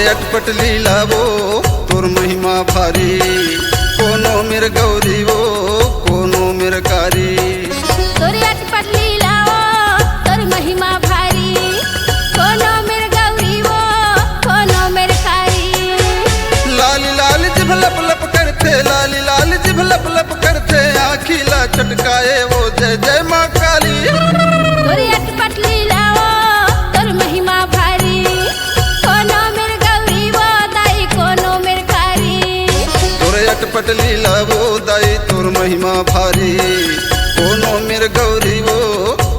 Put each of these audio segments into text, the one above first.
अटपट लीला वो तोर महिमा भारी, कोनो मेर गौरी वो कोनो मेर कारी। तोर अटपट लीला वो तोर महिमा भारी, कोनो मेर गौरी वो कोनो मेर कारी। लाली लाल जिभ लप लप करते, लाली लाल जिभ लप लप करते, आखिला चटकाए वो जय जय माँ काली। तोर अटपट लीला वो तोर महिमा भारी, कोनो मेर गौरी वो दाई कोनो मेर कारी। तोर अटपट लीला वो दाई तोर महिमा भारी, कोनो मेर गौरी वो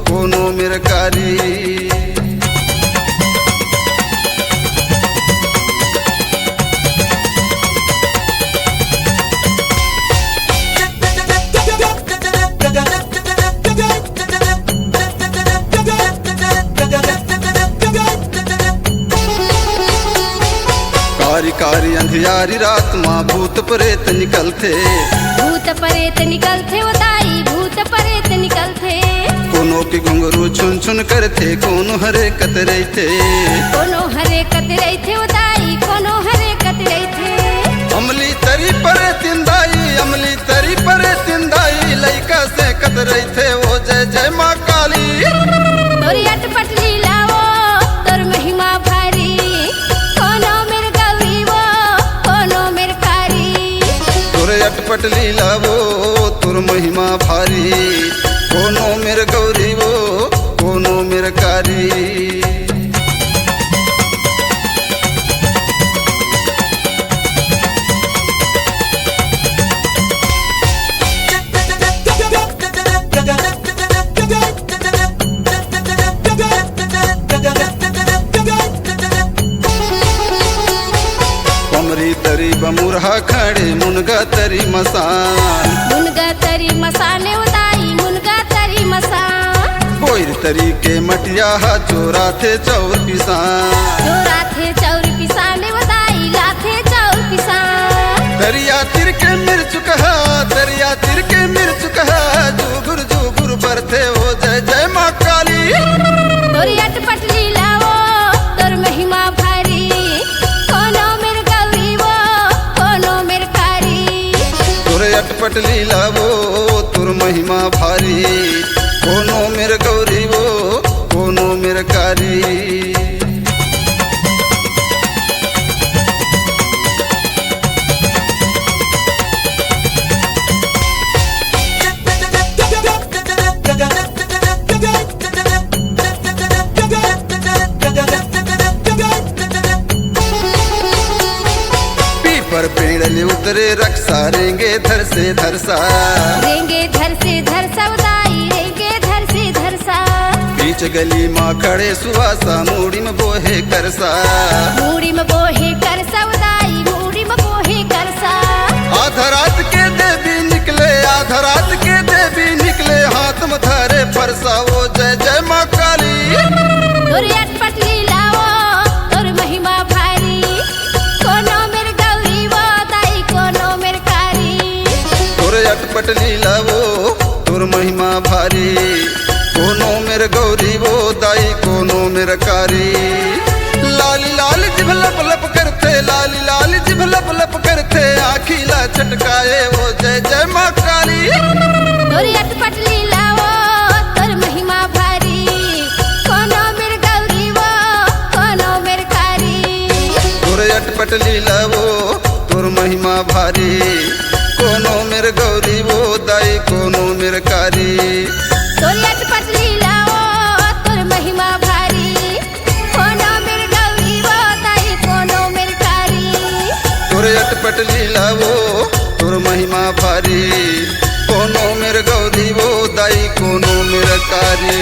कोनो मेर कारी। कारी कारी अंधियारी रात माँ भूत प्रेत निकलते, भूत प्रेत निकलते वो दाई भूत प्रेत निकलते। कोनो की घुंघरू छुन छुन करते, कोनो हरे कतरे थे, कोनो हरे कतरे थे वो दाई कोनो हरे कतरे थे। अमली तरी परे तिंदाई, अमली तरी परे तिंदाई, लइका से कतरे थे वो जय जय माँ काली। तोर अटपट लीला वो तोर महिमा भारी, कोनो मेर गौरी वो कोनो मेर कारी। तोर अटपट लीला वो तोर महिमा भारी, कोनो मेर गौरी वो कोनो मेर कारी। कमरी तरी बमुरहा खड़े, मुनगा तरी मसान, मुनगा तरी मसाने उदाई मुनगा तरी मसान। कोयर तरी के मटिया चोरा थे चौर पिसान, चोरा थे चौर पिसाने उदाई लाथे चौर पिसान। दरिया तिर के मिर्च कहा, दरिया तिर के मिर्च कहा, जुगुर बरते हो जय जय माँ काली। तोर अटपट लीला वो तोर महिमा भारी, कोनो मेर गौरी वो कोनो मेर कारी। तोर अटपट लीला वो तोर महिमा भारी, कोनो मेर गौरी वो कोनो मेर कारी। पर पेड़ ले उतरे रक्षा, रेंगे धर से धरसा, रेंगे धर से धरसा उदाई रेंगे धर से धरसा। बीच गली माँ खड़े सुहासा, मूड़ी में बोहे करसा, मूड़ी में बोहे करसा उदाई मूड़ी में बोहे करसा। आधा रात के देवी निकले, आधा रात के देवी निकले, हाथ में धरे फरसा वो जय जय माँ काली। तोर अटपट लीला वो तोर महिमा भारी, कोनो मेर गौरी वो दाई कोनो मेर कारी। तोर अटपट लीला वो तोर महिमा भारी, कोनो मेर गौरी वो दाई कोनो मेर कारी। लाली लाल जिभ लप लप करते, लाली लाल जिभ लप लप करते, आखिला चटकाए वो जय जय माँ काली। तोर अटपट लीला वो तोर महिमा भारी, कोनो मेर गौरी वो कोनो मेर कारी। तोर अटपट लीला वो तोर महिमा भारी, कोनो मेर गौरी वो दाई कोनो मेर कारी। तोर अटपट लीला वो तोर महिमा भारी, कोनो मेर गौरी वो दाई कोनो मेर कारी। तोर अटपट लीला वो तोर महिमा भारी, कोनो मेर गौरी वो दाई कोनो मेर कारी।